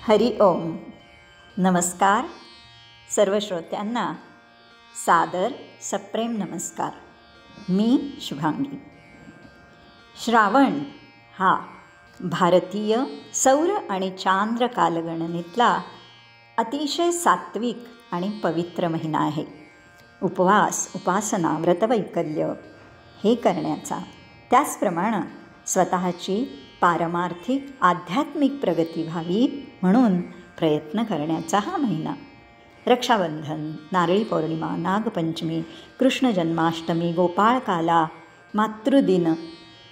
हरि ओम. नमस्कार सर्व श्रोत्यांना. सादर सप्रेम नमस्कार. मी शुभांगी. श्रावण हा भारतीय सौर आणि चांद्र कालगणनेतला अतिशय सात्विक आणि पवित्र महिना आहे. उपवास, उपासना, व्रतवैकल्य हे करण्याचा, त्याचप्रमाणे स्वतःची पारमार्थिक आध्यात्मिक प्रगती व्हावी म्हणून प्रयत्न करण्याचा हा महिना. रक्षाबंधन, नारळी पौर्णिमा, नागपंचमी, कृष्ण जन्माष्टमी, गोपाळकाला, मातृदिन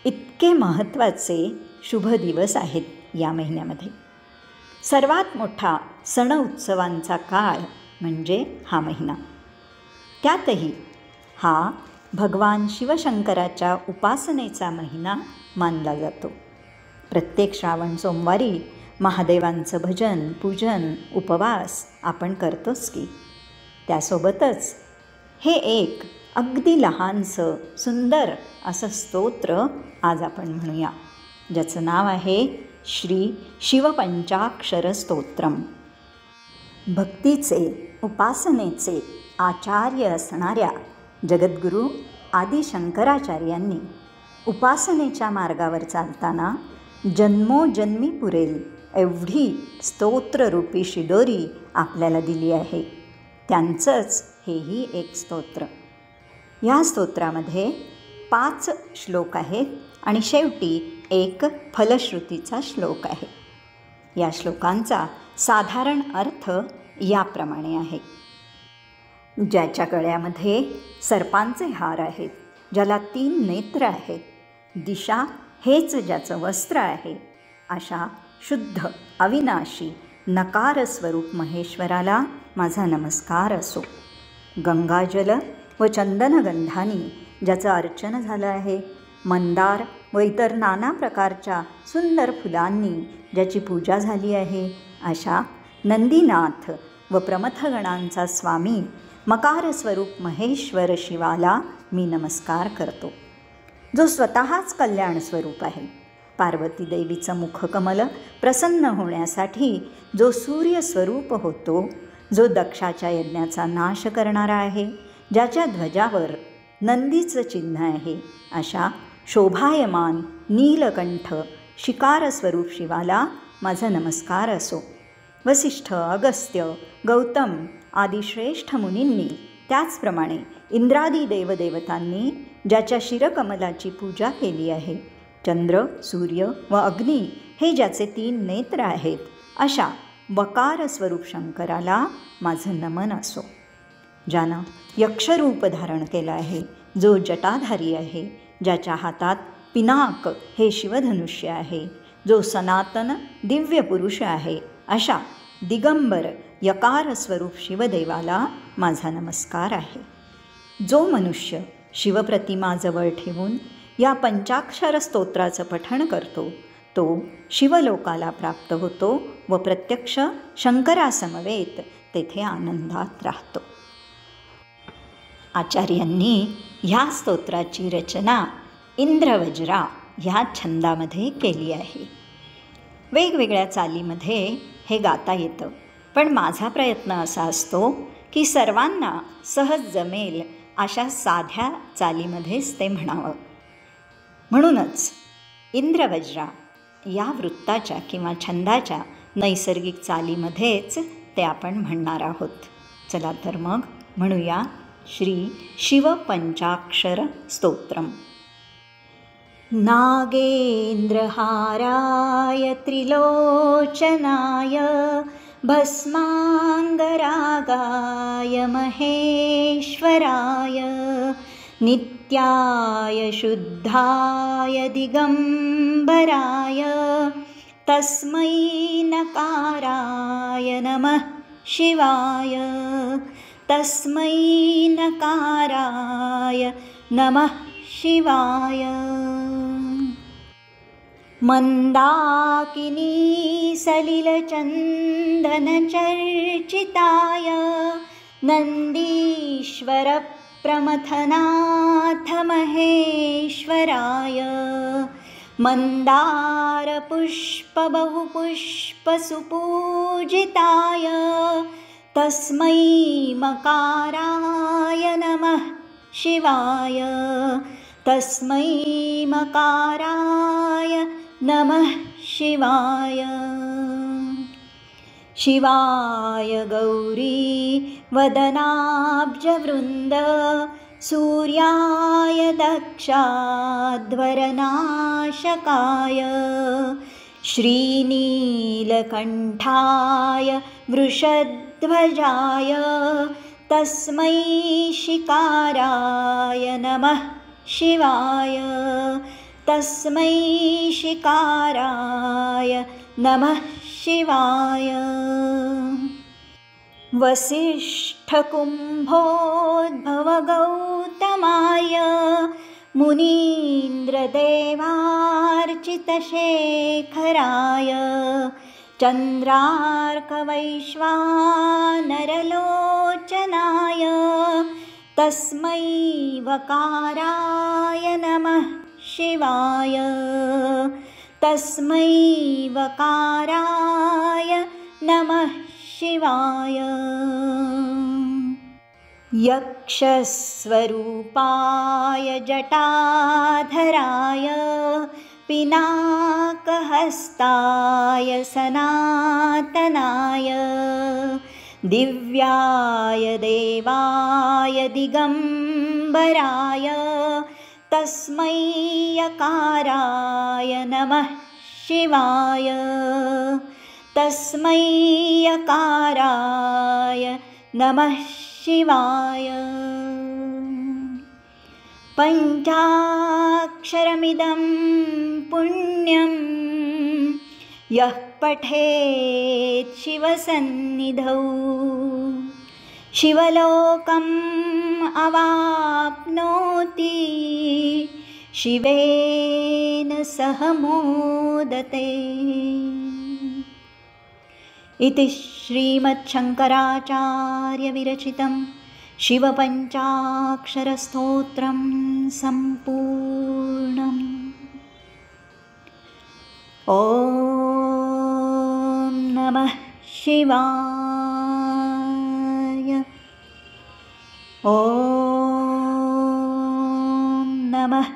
इतके महत्त्वाचे शुभ दिवस आहेत या महिन्यामध्ये. सर्वात मोठा सण उत्सवांचा काळ म्हणजे हा महिना. त्यातही हा भगवान शिवशंकराच्या उपासनेचा महिना मानला जातो. प्रत्येक श्रावण सोमवारी महादेवांचं भजन, पूजन, उपवास आपण करतोच की. त्यासोबतच हे एक अगदी लहानसं सुंदर असं स्तोत्र आज आपण म्हणूया, ज्याचं नाव आहे श्री शिवपंचाक्षर स्तोत्रम. भक्तीचे, उपासनेचे आचार्य असणाऱ्या जगद्गुरू आदि शंकराचार्यांनी उपासनेच्या मार्गावर चालताना जन्मोजन्मी पुरेल एवढी स्तोत्ररूपी शिदोरी आपल्याला दिली आहे. त्यांचंच हेही एक स्तोत्र. या स्तोत्रामध्ये 5 श्लोक आहेत आणि शेवटी एक फलश्रुतीचा श्लोक आहे. या श्लोकांचा साधारण अर्थ याप्रमाणे आहे. ज्याच्या गळ्यामध्ये सर्पांचे हार आहेत, ज्याला 3 नेत्र आहेत, दिशा हेच ज्याचं वस्त्र आहे, अशा शुद्ध अविनाशी नकारस्वरूप महेश्वराला माझा नमस्कार असो. गंगाजल व चंदनगंधानी ज्याचं अर्चन झालं आहे, मंदार व इतर नाना प्रकारच्या सुंदर फुलांनी ज्याची पूजा झाली आहे, अशा नंदीनाथ व प्रमथगणांचा स्वामी मकारस्वरूप महेश्वर शिवाला मी नमस्कार करतो, जो स्वतःच कल्याण स्वरूप आहे. पार्वती देवीचं मुखकमल प्रसन्न होण्यासाठी जो सूर्यस्वरूप होतो, जो दक्षाच्या यज्ञाचा नाश करणारा आहे, ज्याच्या ध्वजावर नंदीचं चिन्ह आहे, अशा शोभायमान नीलकंठ शिकारस्वरूप शिवाला माझा नमस्कार असो. वसिष्ठ, अगस्त्य, गौतम आदी श्रेष्ठ मुनींनी, त्याचप्रमाणे इंद्रादी देवदेवतांनी ज्याच्या शिरकमलाची पूजा केली आहे, चंद्र, सूर्य व अग्नी हे ज्याचे 3 नेत्र आहेत, अशा वकार स्वरूप शंकराला माझं नमन असो. ज्यानं यक्षरूप धारण केलं आहे, जो जटाधारी आहे, ज्याच्या हातात पिनाक हे शिवधनुष्य आहे, जो सनातन दिव्य पुरुष आहे, अशा दिगंबर यकार स्वरूप शिवदेवाला माझा नमस्कार आहे. जो मनुष्य शिवप्रतिमाजवळ ठेवून या पंचाक्षर स्तोत्राचं पठण करतो, तो शिवलोकाला प्राप्त होतो व प्रत्यक्ष शंकरासमवेत तेथे आनंदात राहतो. आचार्यांनी ह्या स्तोत्राची रचना इंद्रवज्रा ह्या छंदामध्ये केली आहे. वेगवेगळ्या चालीमध्ये हे गाता येतं, पण माझा प्रयत्न असा असतो की सर्वांना सहज जमेल अशा साध्या चालीमध्येच ते म्हणावं. म्हणूनच इंद्रवज्रा या वृत्ताच्या किंवा छंदाच्या नैसर्गिक चालीमध्येच ते आपण म्हणणार आहोत. चला तर मग म्हणूया श्री शिवपंचाक्षर स्तोत्रम. नागेंद्रहाराय त्रिलोचनाय भस्मांगरागाय महेश्वराय नित्याय शुद्धाय दिगंबराय तस्मै नकाराय नमः शिवाय. तस्मै नकाराय नमः शिवाय. मंदाकिनी सलिलचन्दनचर्चिताय नन्दीश्वर प्रमथनाथ महेश्वराय मन्दारपुष्पबहुपुष्पसुपूजिताय तस्मै मकाराय नमः शिवाय। तस्मै मकाराय नमः शिवाय। शिवाय गौरी वदनाब्जवृन्द सूर्याय दक्षाध्वरनाशकाय श्रीनीलकण्ठाय वृषध्वजाय तस्मै शिकाराय नमः शिवाय। तस्मै शिकाराय नमः शिवाय। वसिष्ठकुम्भोद्भवगौतमाय मुनीन्द्रदेवार्चितशेखराय चन्द्रार्कवैश्वानरलोचनाय तस्मै वकाराय नमः शिवाय। तस्मै वकाराय नमः शिवाय। यक्षस्वरूपाय जटाधराय पिनाकहस्ताय सनातनाय दिव्याय देवाय दिगम्बराय तस्मै यकाराय नमः शिवाय। तस्मै यकाराय नमः शिवाय। पञ्चाक्षरमिदं पुण्यं यः पठेत् शिवसन्निधौ शिवलोकम् अवाप्नोति शिवेन सह मोदते। इति श्रीमच्छङ्कराचार्यविरचितं शिवपञ्चाक्षरस्तोत्रं सम्पूर्णम्। ॐ नमः शिवाय। ॐ नमः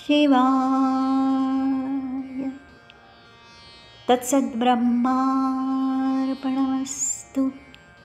शिवाय। तत्सद्ब्रह्मार्पणमस्तु।